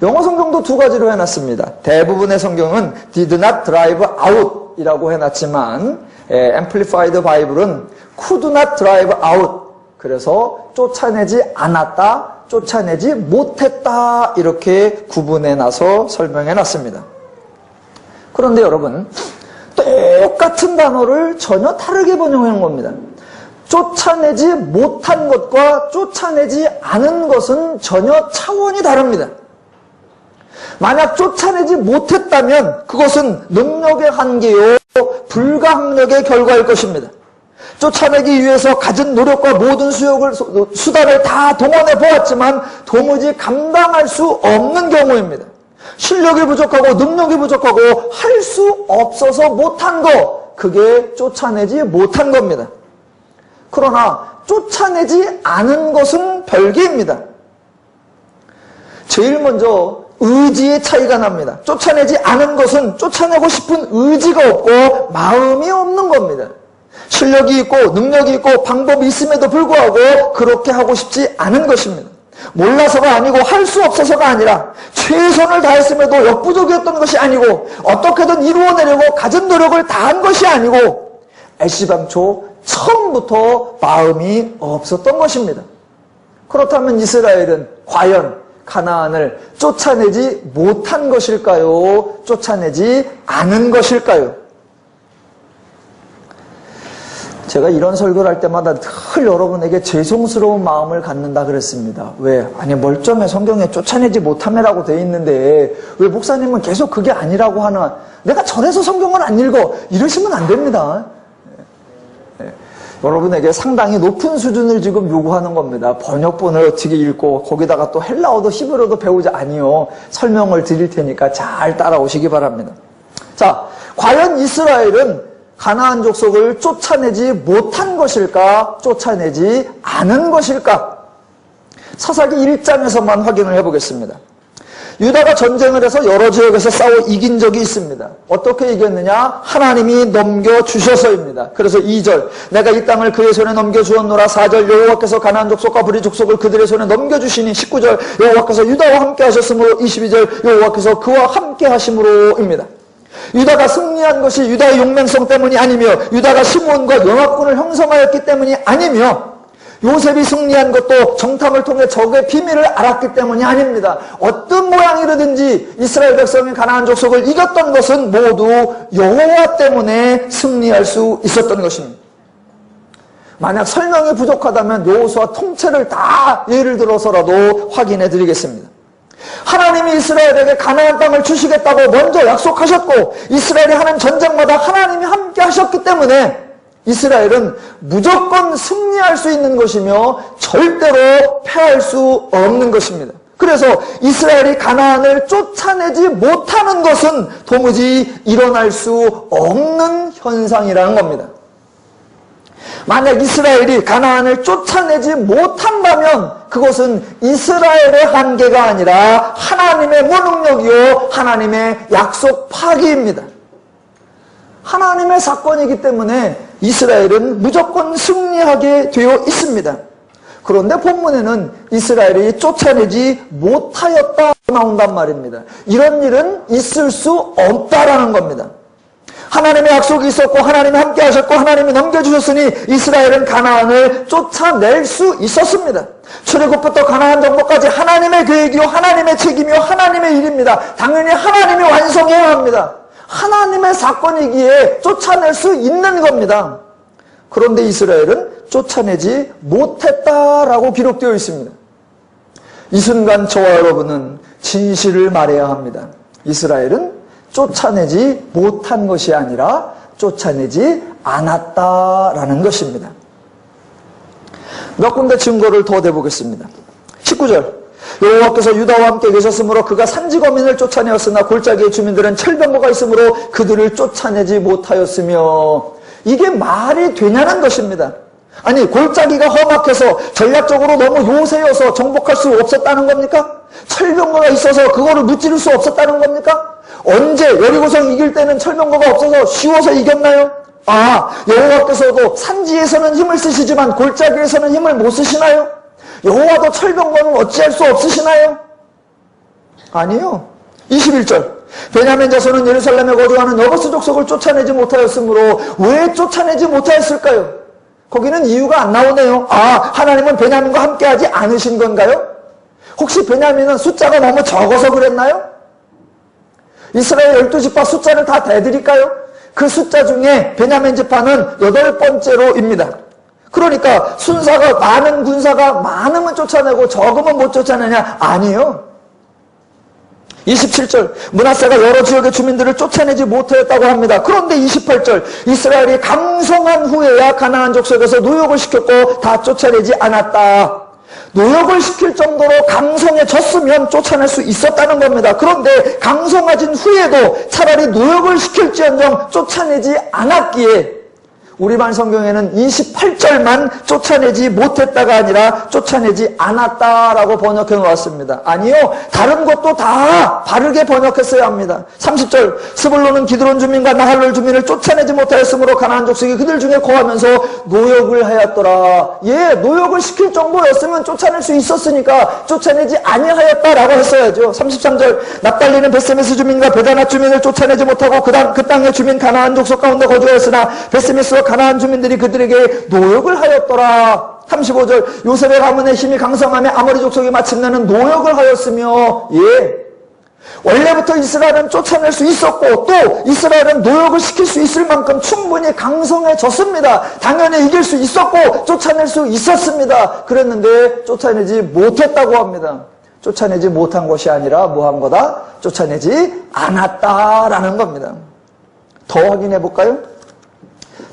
영어 성경도 두 가지로 해놨습니다. 대부분의 성경은 did not drive out 이라고 해놨지만 Amplified Bible은 could not drive out, 그래서 쫓아내지 않았다, 쫓아내지 못했다 이렇게 구분해놔서 설명해놨습니다. 그런데 여러분, 똑같은 단어를 전혀 다르게 번역한 겁니다. 쫓아내지 못한 것과 쫓아내지 않은 것은 전혀 차원이 다릅니다. 만약 쫓아내지 못했다면 그것은 능력의 한계요, 불가항력의 결과일 것입니다. 쫓아내기 위해서 가진 노력과 모든 수단을 다 동원해 보았지만 도무지 감당할 수 없는 경우입니다. 실력이 부족하고 능력이 부족하고 할 수 없어서 못한 거, 그게 쫓아내지 못한 겁니다. 그러나 쫓아내지 않은 것은 별개입니다. 제일 먼저 의지의 차이가 납니다. 쫓아내지 않은 것은 쫓아내고 싶은 의지가 없고 마음이 없는 겁니다. 실력이 있고 능력이 있고 방법이 있음에도 불구하고 그렇게 하고 싶지 않은 것입니다. 몰라서가 아니고 할 수 없어서가 아니라 최선을 다했음에도 역부족이었던 것이 아니고 어떻게든 이루어내려고 가진 노력을 다한 것이 아니고 애시당초 처음부터 마음이 없었던 것입니다. 그렇다면 이스라엘은 과연 가나안을 쫓아내지 못한 것일까요? 쫓아내지 않은 것일까요? 제가 이런 설교를 할 때마다 늘 여러분에게 죄송스러운 마음을 갖는다 그랬습니다. 왜? 아니, 멀쩡해 성경에 쫓아내지 못함이라고 돼 있는데 왜 목사님은 계속 그게 아니라고 하나? 내가 저래서 성경을 안 읽어 이러시면 안 됩니다. 여러분에게 상당히 높은 수준을 지금 요구하는 겁니다. 번역본을 어떻게 읽고 거기다가 또 헬라어도 히브리어도 배우자. 아니요. 설명을 드릴 테니까 잘 따라오시기 바랍니다. 자, 과연 이스라엘은 가나안 족속을 쫓아내지 못한 것일까? 쫓아내지 않은 것일까? 사사기 1장에서만 확인을 해보겠습니다. 유다가 전쟁을 해서 여러 지역에서 싸워 이긴 적이 있습니다. 어떻게 이겼느냐? 하나님이 넘겨주셔서입니다. 그래서 2절, 내가 이 땅을 그의 손에 넘겨주었노라. 4절, 여호와께서 가나안 족속과 브리 족속을 그들의 손에 넘겨주시니. 19절, 여호와께서 유다와 함께 하셨으므로. 22절, 여호와께서 그와 함께 하심으로입니다. 유다가 승리한 것이 유다의 용맹성 때문이 아니며 유다가 시므온과 연합군을 형성하였기 때문이 아니며 요셉이 승리한 것도 정탐을 통해 적의 비밀을 알았기 때문이 아닙니다. 어떤 모양이라든지 이스라엘 백성이 가나안 족속을 이겼던 것은 모두 여호와 때문에 승리할 수 있었던 것입니다. 만약 설명이 부족하다면 여호수아 통째를 다 예를 들어서라도 확인해 드리겠습니다. 하나님이 이스라엘에게 가나안 땅을 주시겠다고 먼저 약속하셨고 이스라엘이 하는 전쟁마다 하나님이 함께 하셨기 때문에 이스라엘은 무조건 승리할 수 있는 것이며 절대로 패할 수 없는 것입니다. 그래서 이스라엘이 가나안을 쫓아내지 못하는 것은 도무지 일어날 수 없는 현상이라는 겁니다. 만약 이스라엘이 가나안을 쫓아내지 못한다면 그것은 이스라엘의 한계가 아니라 하나님의 무능력이요 하나님의 약속 파기입니다. 하나님의 사건이기 때문에 이스라엘은 무조건 승리하게 되어 있습니다. 그런데 본문에는 이스라엘이 쫓아내지 못하였다 나온단 말입니다. 이런 일은 있을 수 없다라는 겁니다. 하나님의 약속이 있었고 하나님이 함께 하셨고 하나님이 넘겨주셨으니 이스라엘은 가나안을 쫓아낼 수 있었습니다. 출애굽부터 가나안 정복까지 하나님의 계획이요 하나님의 책임이요 하나님의 일입니다. 당연히 하나님이 완성해야 합니다. 하나님의 사건이기에 쫓아낼 수 있는 겁니다. 그런데 이스라엘은 쫓아내지 못했다라고 기록되어 있습니다. 이 순간 저와 여러분은 진실을 말해야 합니다. 이스라엘은 쫓아내지 못한 것이 아니라 쫓아내지 않았다라는 것입니다. 몇 군데 증거를 더 대보겠습니다. 19절. 여호와께서 유다와 함께 계셨으므로 그가 산지거민을 쫓아내었으나 골짜기의 주민들은 철병거가 있으므로 그들을 쫓아내지 못하였으며, 이게 말이 되냐는 것입니다. 아니, 골짜기가 험악해서 전략적으로 너무 요새여서 정복할 수 없었다는 겁니까? 철병거가 있어서 그거를 무찌를 수 없었다는 겁니까? 언제 여리고성 이길 때는 철병거가 없어서 쉬워서 이겼나요? 여호와께서도 산지에서는 힘을 쓰시지만 골짜기에서는 힘을 못 쓰시나요? 여호와도 철병거는 어찌할 수 없으시나요? 아니요. 21절. 베냐민 자손은 예루살렘에 거주하는 여버스 족속을 쫓아내지 못하였으므로, 왜 쫓아내지 못하였을까요? 거기는 이유가 안 나오네요. 하나님은 베냐민과 함께하지 않으신 건가요? 혹시 베냐민은 숫자가 너무 적어서 그랬나요? 이스라엘 12지파 숫자를 다 대드릴까요? 그 숫자 중에 베냐민 지파는 8번째로입니다. 그러니까 순사가 많은 군사가 많으면 쫓아내고 적으면 못 쫓아내냐? 아니요. 27절. 므낫세가 여러 지역의 주민들을 쫓아내지 못하였다고 합니다. 그런데 28절. 이스라엘이 강성한 후에야 가나안 족속에서 노역을 시켰고 다 쫓아내지 않았다. 노역을 시킬 정도로 강성해졌으면 쫓아낼 수 있었다는 겁니다. 그런데 강성해진 후에도 차라리 노역을 시킬지언정 쫓아내지 않았기에, 우리반 성경에는 28절만 쫓아내지 못했다가 아니라 쫓아내지 않았다라고 번역해 놓았습니다. 아니요, 다른 것도 다 바르게 번역했어야 합니다. 30절. 스불론은 기드론 주민과 나할롤 주민을 쫓아내지 못하였으므로 가나안 족속이 그들 중에 거하면서 노역을 하였더라. 노역을 시킬 정도였으면 쫓아낼 수 있었으니까 쫓아내지 아니하였다라고 했어야죠. 33절. 납달리는 베세메스 주민과 베다낫 주민을 쫓아내지 못하고 그 땅의 주민 가나안 족속 가운데 거주하였으나 베세메스와 가나안 주민들이 그들에게 노역을 하였더라. 35절. 요셉의 가문의 힘이 강성하며 아모리 족속이 마침내는 노역을 하였으며, 원래부터 이스라엘은 쫓아낼 수 있었고, 또 이스라엘은 노역을 시킬 수 있을 만큼 충분히 강성해졌습니다. 당연히 이길 수 있었고 쫓아낼 수 있었습니다. 그랬는데 쫓아내지 못했다고 합니다. 쫓아내지 못한 것이 아니라 뭐한 거다? 쫓아내지 않았다라는 겁니다. 더 확인해 볼까요?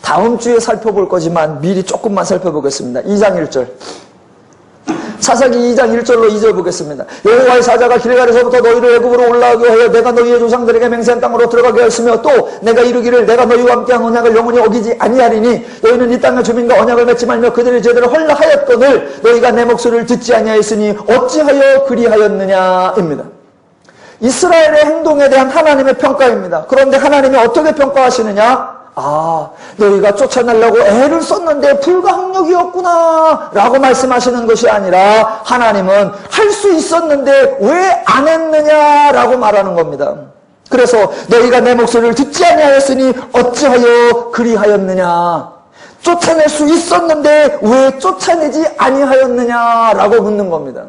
다음 주에 살펴볼 거지만 미리 조금만 살펴보겠습니다. 2장 1절. 사사기 2장 1절로 2절 보겠습니다. 여호와의 사자가 길갈에서부터 너희를 애굽으로 올라오게 하여 내가 너희의 조상들에게 맹세한 땅으로 들어가게 하였으며, 또 내가 이르기를 내가 너희와 함께한 언약을 영원히 어기지 아니하리니 너희는 이 땅의 주민과 언약을 맺지 말며 그들의 죄대로 헐라하였거늘 너희가 내 목소리를 듣지 아니하였으니 어찌하여 그리하였느냐입니다. 이스라엘의 행동에 대한 하나님의 평가입니다. 그런데 하나님이 어떻게 평가하시느냐? 너희가 쫓아내려고 애를 썼는데 불가항력이었구나 라고 말씀하시는 것이 아니라, 하나님은 할 수 있었는데 왜 안 했느냐라고 말하는 겁니다. 그래서 너희가 내 목소리를 듣지 아니하였으니 어찌하여 그리하였느냐, 쫓아낼 수 있었는데 왜 쫓아내지 아니하였느냐라고 묻는 겁니다.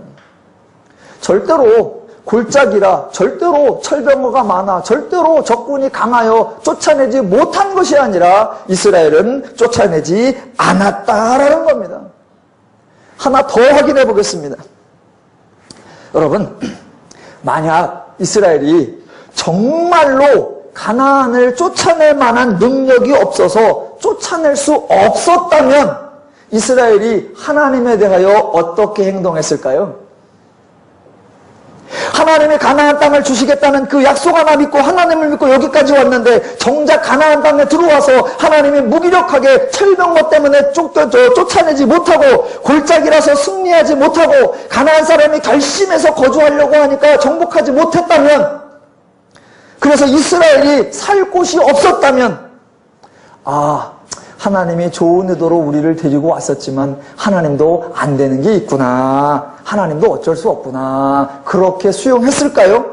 절대로 골짜기라, 절대로 철병거가 많아, 절대로 적군이 강하여 쫓아내지 못한 것이 아니라 이스라엘은 쫓아내지 않았다라는 겁니다. 하나 더 확인해 보겠습니다. 여러분, 만약 이스라엘이 정말로 가나안을 쫓아낼 만한 능력이 없어서 쫓아낼 수 없었다면 이스라엘이 하나님에 대하여 어떻게 행동했을까요? 하나님이 가나안 땅을 주시겠다는 그 약속 하나 믿고 하나님을 믿고 여기까지 왔는데, 정작 가나안 땅에 들어와서 하나님이 무기력하게 철병거 때문에 쫓아내지 못하고 골짜기라서 승리하지 못하고 가나안 사람이 결심해서 거주하려고 하니까 정복하지 못했다면, 그래서 이스라엘이 살 곳이 없었다면, 하나님이 좋은 의도로 우리를 데리고 왔었지만 하나님도 안 되는 게 있구나, 하나님도 어쩔 수 없구나, 그렇게 수용했을까요?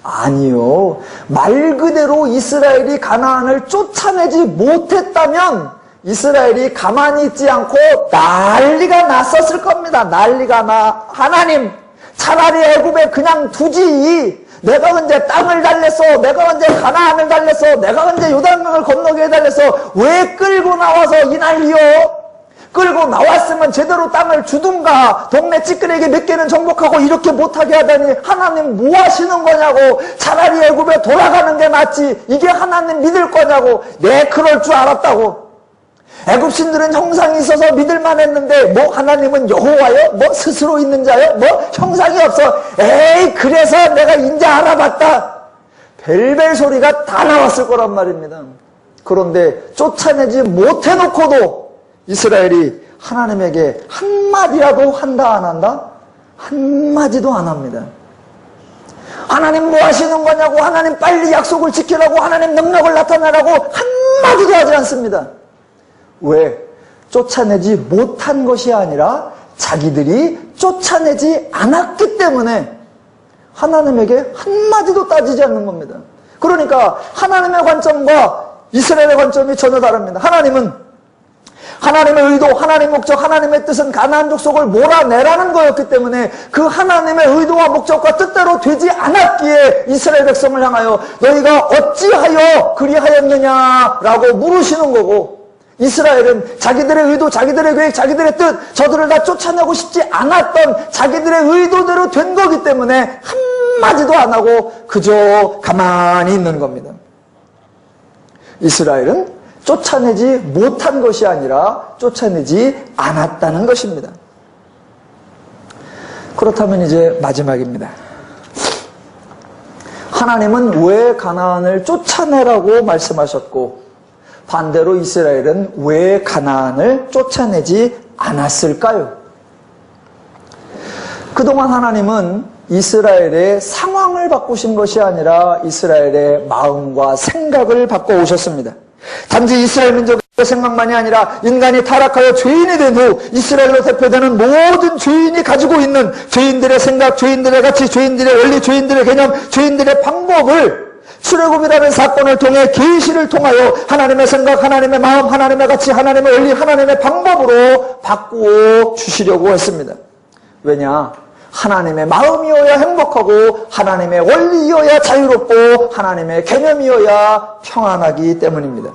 아니요. 말 그대로 이스라엘이 가나안을 쫓아내지 못했다면 이스라엘이 가만히 있지 않고 난리가 났었을 겁니다. 난리가 나. 하나님, 차라리 애굽에 그냥 두지. 내가 언제 땅을 달랬어? 내가 언제 가나안을 달랬어? 내가 언제 요단강을 건너게 해달랬어? 왜 끌고 나와서 이 난리요? 끌고 나왔으면 제대로 땅을 주든가 동네 찌끄레기 몇 개는 정복하고 이렇게 못하게 하다니 하나님 뭐 하시는 거냐고. 차라리 애굽에 돌아가는 게 낫지. 이게 하나님 믿을 거냐고. 내 그럴 줄 알았다고. 애굽 신들은 형상이 있어서 믿을만 했는데 뭐 하나님은 여호와요? 뭐 스스로 있는 자요? 뭐 형상이 없어. 에이 그래서 내가 인자 알아봤다. 벨벨 소리가 다 나왔을 거란 말입니다. 그런데 쫓아내지 못해놓고도 이스라엘이 하나님에게 한마디라도 한다 안 한다? 한마디도 안 합니다. 하나님 뭐 하시는 거냐고, 하나님 빨리 약속을 지키라고, 하나님 능력을 나타내라고 한마디도 하지 않습니다. 왜? 쫓아내지 못한 것이 아니라 자기들이 쫓아내지 않았기 때문에 하나님에게 한마디도 따지지 않는 겁니다. 그러니까 하나님의 관점과 이스라엘의 관점이 전혀 다릅니다. 하나님은 하나님의 의도, 하나님의 목적, 하나님의 뜻은 가나안 족속을 몰아내라는 거였기 때문에 그 하나님의 의도와 목적과 뜻대로 되지 않았기에 이스라엘 백성을 향하여 너희가 어찌하여 그리하였느냐라고 물으시는 거고, 이스라엘은 자기들의 의도, 자기들의 계획, 자기들의 뜻, 저들을 다 쫓아내고 싶지 않았던 자기들의 의도대로 된 거기 때문에 한마디도 안 하고 그저 가만히 있는 겁니다. 이스라엘은 쫓아내지 못한 것이 아니라 쫓아내지 않았다는 것입니다. 그렇다면 이제 마지막입니다. 하나님은 왜 가나안을 쫓아내라고 말씀하셨고 반대로 이스라엘은 왜 가나안을 쫓아내지 않았을까요? 그동안 하나님은 이스라엘의 상황을 바꾸신 것이 아니라 이스라엘의 마음과 생각을 바꿔오셨습니다. 단지 이스라엘 민족의 생각만이 아니라 인간이 타락하여 죄인이 된 후 이스라엘로 대표되는 모든 죄인이 가지고 있는 죄인들의 생각, 죄인들의 가치, 죄인들의 원리, 죄인들의 개념, 죄인들의 방법을 출애굽이라는 사건을 통해 계시를 통하여 하나님의 생각, 하나님의 마음, 하나님의 가치, 하나님의 원리, 하나님의 방법으로 바꾸어 주시려고 했습니다. 왜냐? 하나님의 마음이어야 행복하고 하나님의 원리이어야 자유롭고 하나님의 개념이어야 평안하기 때문입니다.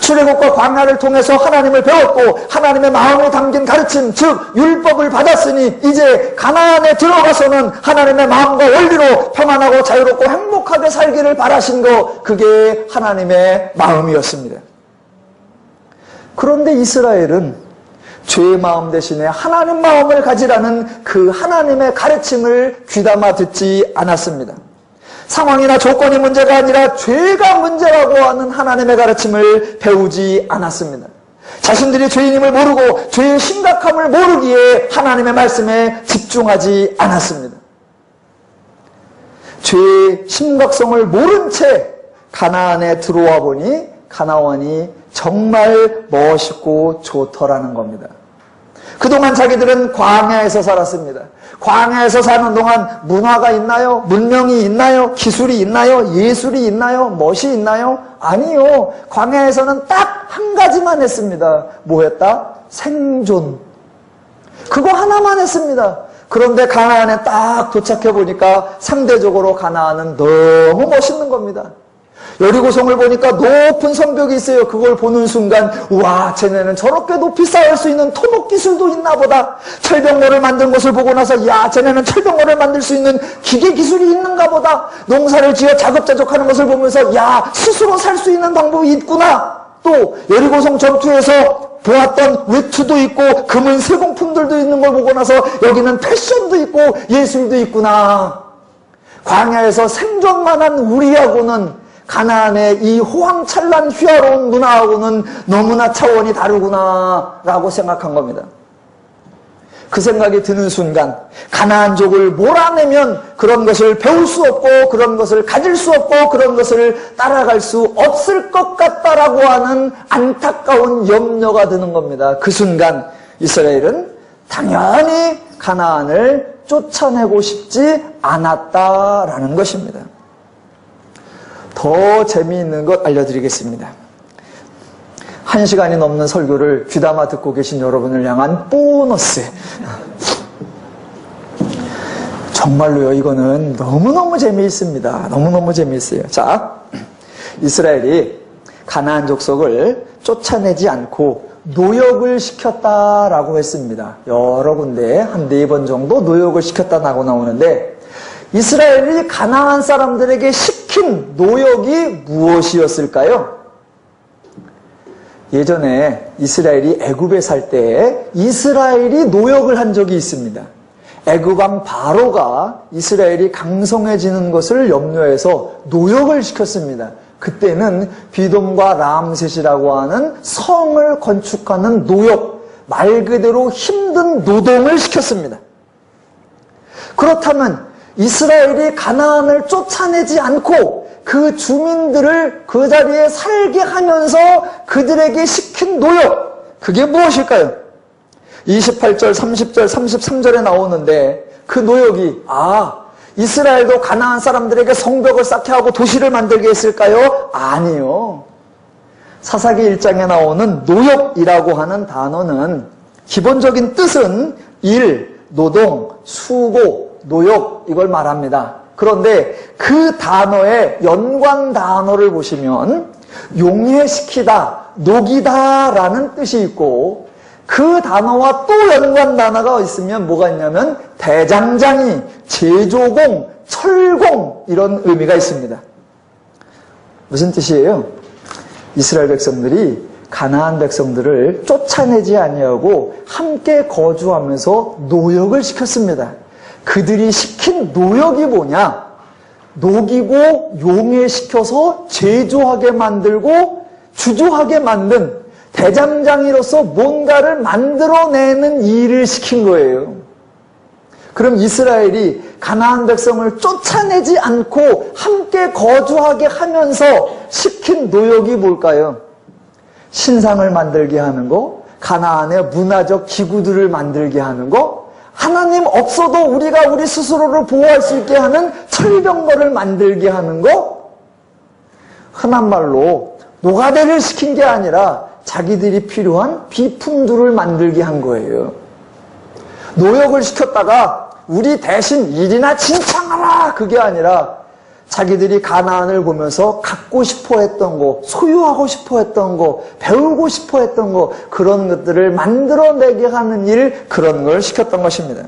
출애굽과 광야를 통해서 하나님을 배웠고 하나님의 마음에 담긴 가르침, 즉 율법을 받았으니 이제 가나안에 들어가서는 하나님의 마음과 원리로 평안하고 자유롭고 행복하게 살기를 바라신 것, 그게 하나님의 마음이었습니다. 그런데 이스라엘은 죄의 마음 대신에 하나님 마음을 가지라는 그 하나님의 가르침을 귀담아 듣지 않았습니다. 상황이나 조건이 문제가 아니라 죄가 문제라고 하는 하나님의 가르침을 배우지 않았습니다. 자신들이 죄인임을 모르고 죄의 심각함을 모르기에 하나님의 말씀에 집중하지 않았습니다. 죄의 심각성을 모른 채 가나안에 들어와 보니 가나안이 정말 멋있고 좋더라는 겁니다. 그동안 자기들은 광야에서 살았습니다. 광야에서 사는 동안 문화가 있나요? 문명이 있나요? 기술이 있나요? 예술이 있나요? 멋이 있나요? 아니요. 광야에서는 딱 한 가지만 했습니다. 뭐 했다? 생존. 그거 하나만 했습니다. 그런데 가나안에 딱 도착해 보니까 상대적으로 가나안은 너무 멋있는 겁니다. 여리고성을 보니까 높은 성벽이 있어요. 그걸 보는 순간 우와, 쟤네는 저렇게 높이 쌓을 수 있는 토목 기술도 있나 보다. 철벽모를 만든 것을 보고 나서 야, 쟤네는 철벽모를 만들 수 있는 기계 기술이 있는가 보다. 농사를 지어 자급자족하는 것을 보면서 야, 스스로 살 수 있는 방법이 있구나. 또 여리고성 전투에서 보았던 외투도 있고 금은 세공품들도 있는 걸 보고 나서 여기는 패션도 있고 예술도 있구나. 광야에서 생존만한 우리하고는 가나안의 이 호황찬란 휘화로운 문화하고는 너무나 차원이 다르구나 라고 생각한 겁니다. 그 생각이 드는 순간 가나안족을 몰아내면 그런 것을 배울 수 없고 그런 것을 가질 수 없고 그런 것을 따라갈 수 없을 것 같다라고 하는 안타까운 염려가 드는 겁니다. 그 순간 이스라엘은 당연히 가나안을 쫓아내고 싶지 않았다라는 것입니다. 더 재미있는 것 알려드리겠습니다. 1시간이 넘는 설교를 귀담아 듣고 계신 여러분을 향한 보너스. 정말로요, 이거는 너무너무 재미있습니다. 너무너무 재미있어요. 자, 이스라엘이 가나안 족속을 쫓아내지 않고 노역을 시켰다라고 했습니다. 여러 군데 한 4번 정도 노역을 시켰다라고 나오는데 이스라엘이 가나안 사람들에게 시킨 노역이 무엇이었을까요? 예전에 이스라엘이 애굽에 살 때 이스라엘이 노역을 한 적이 있습니다. 애굽 왕 바로가 이스라엘이 강성해지는 것을 염려해서 노역을 시켰습니다. 그때는 비돔과 람셋이라고 하는 성을 건축하는 노역, 말 그대로 힘든 노동을 시켰습니다. 그렇다면 이스라엘이 가나안을 쫓아내지 않고 그 주민들을 그 자리에 살게 하면서 그들에게 시킨 노역, 그게 무엇일까요? 28절, 30절, 33절에 나오는데 그 노역이 이스라엘도 가나안 사람들에게 성벽을 쌓게 하고 도시를 만들게 했을까요? 아니요. 사사기 1장에 나오는 노역이라고 하는 단어는 기본적인 뜻은 일, 노동, 수고, 노역 이걸 말합니다. 그런데 그 단어의 연관 단어를 보시면 용해시키다, 녹이다라는 뜻이 있고 그 단어와 또 연관 단어가 있으면 뭐가 있냐면 대장장이, 제조공, 철공 이런 의미가 있습니다. 무슨 뜻이에요? 이스라엘 백성들이 가나안 백성들을 쫓아내지 아니하고 함께 거주하면서 노역을 시켰습니다. 그들이 시킨 노역이 뭐냐? 녹이고 용해시켜서 제조하게 만들고 주조하게 만든 대장장이로서 뭔가를 만들어내는 일을 시킨 거예요. 그럼 이스라엘이 가나안 백성을 쫓아내지 않고 함께 거주하게 하면서 시킨 노역이 뭘까요? 신상을 만들게 하는 거, 가나안의 문화적 기구들을 만들게 하는 거, 하나님 없어도 우리가 우리 스스로를 보호할 수 있게 하는 철병거를 만들게 하는 거, 흔한 말로 노가대를 시킨 게 아니라 자기들이 필요한 비품들을 만들게 한 거예요. 노역을 시켰다가 우리 대신 일이나 진창하라 그게 아니라 자기들이 가나안을 보면서 갖고 싶어 했던 거, 소유하고 싶어 했던 거, 배우고 싶어 했던 거 그런 것들을 만들어내게 하는 일, 그런 걸 시켰던 것입니다.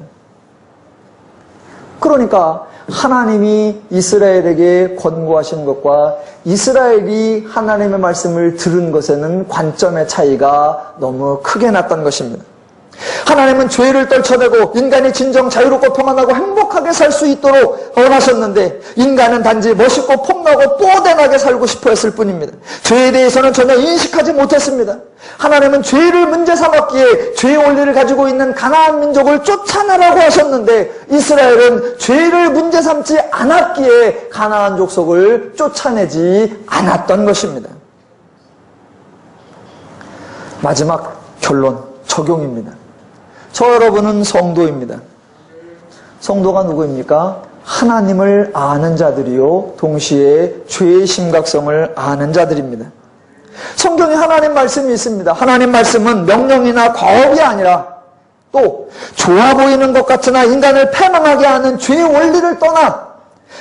그러니까 하나님이 이스라엘에게 권고하신 것과 이스라엘이 하나님의 말씀을 들은 것에는 관점의 차이가 너무 크게 났던 것입니다. 하나님은 죄를 떨쳐내고 인간이 진정 자유롭고 평안하고 행복하게 살 수 있도록 원하셨는데 인간은 단지 멋있고 폼나고 뽀대나게 살고 싶어 했을 뿐입니다. 죄에 대해서는 전혀 인식하지 못했습니다. 하나님은 죄를 문제 삼았기에 죄의 원리를 가지고 있는 가나안 민족을 쫓아내라고 하셨는데 이스라엘은 죄를 문제 삼지 않았기에 가나안 족속을 쫓아내지 않았던 것입니다. 마지막 결론, 적용입니다. 저 여러분은 성도입니다. 성도가 누구입니까? 하나님을 아는 자들이요, 동시에 죄의 심각성을 아는 자들입니다. 성경에 하나님 말씀이 있습니다. 하나님 말씀은 명령이나 과업이 아니라 또 좋아 보이는 것 같으나 인간을 패망하게 하는 죄의 원리를 떠나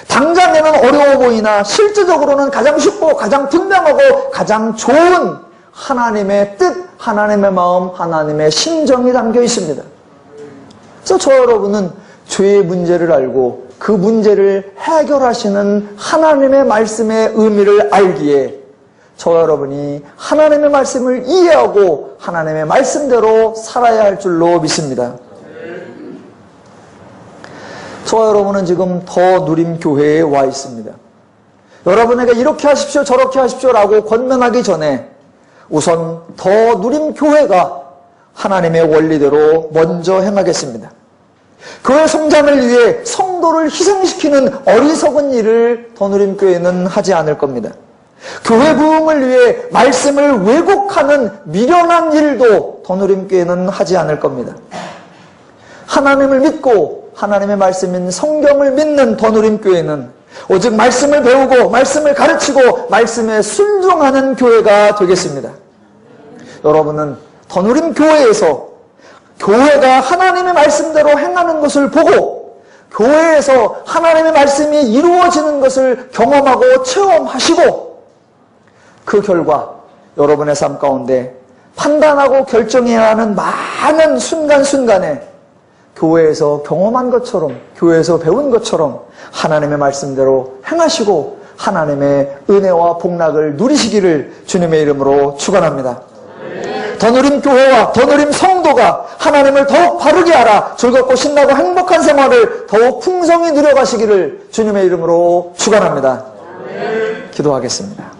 당장에는 어려워 보이나 실질적으로는 가장 쉽고 가장 분명하고 가장 좋은 하나님의 뜻, 하나님의 마음, 하나님의 심정이 담겨 있습니다. 그래서 저 여러분은 죄의 문제를 알고 그 문제를 해결하시는 하나님의 말씀의 의미를 알기에 저 여러분이 하나님의 말씀을 이해하고 하나님의 말씀대로 살아야 할 줄로 믿습니다. 저 여러분은 지금 더 누림 교회에 와 있습니다. 여러분에게 이렇게 하십시오 저렇게 하십시오라고 권면하기 전에 우선 더 누림 교회가 하나님의 원리대로 먼저 행하겠습니다. 교회 성장을 위해 성도를 희생시키는 어리석은 일을 더 누림 교회는 하지 않을 겁니다. 교회 부흥을 위해 말씀을 왜곡하는 미련한 일도 더 누림 교회는 하지 않을 겁니다. 하나님을 믿고 하나님의 말씀인 성경을 믿는 더 누림 교회는 오직 말씀을 배우고 말씀을 가르치고 말씀에 순종하는 교회가 되겠습니다. 여러분은 더 누림 교회에서 교회가 하나님의 말씀대로 행하는 것을 보고 교회에서 하나님의 말씀이 이루어지는 것을 경험하고 체험하시고 그 결과 여러분의 삶 가운데 판단하고 결정해야 하는 많은 순간순간에 교회에서 경험한 것처럼, 교회에서 배운 것처럼 하나님의 말씀대로 행하시고 하나님의 은혜와 복락을 누리시기를 주님의 이름으로 축원합니다. 더누림 교회와 더누림 성도가 하나님을 더욱 바르게 알아 즐겁고 신나고 행복한 생활을 더욱 풍성히 누려가시기를 주님의 이름으로 축원합니다. 기도하겠습니다.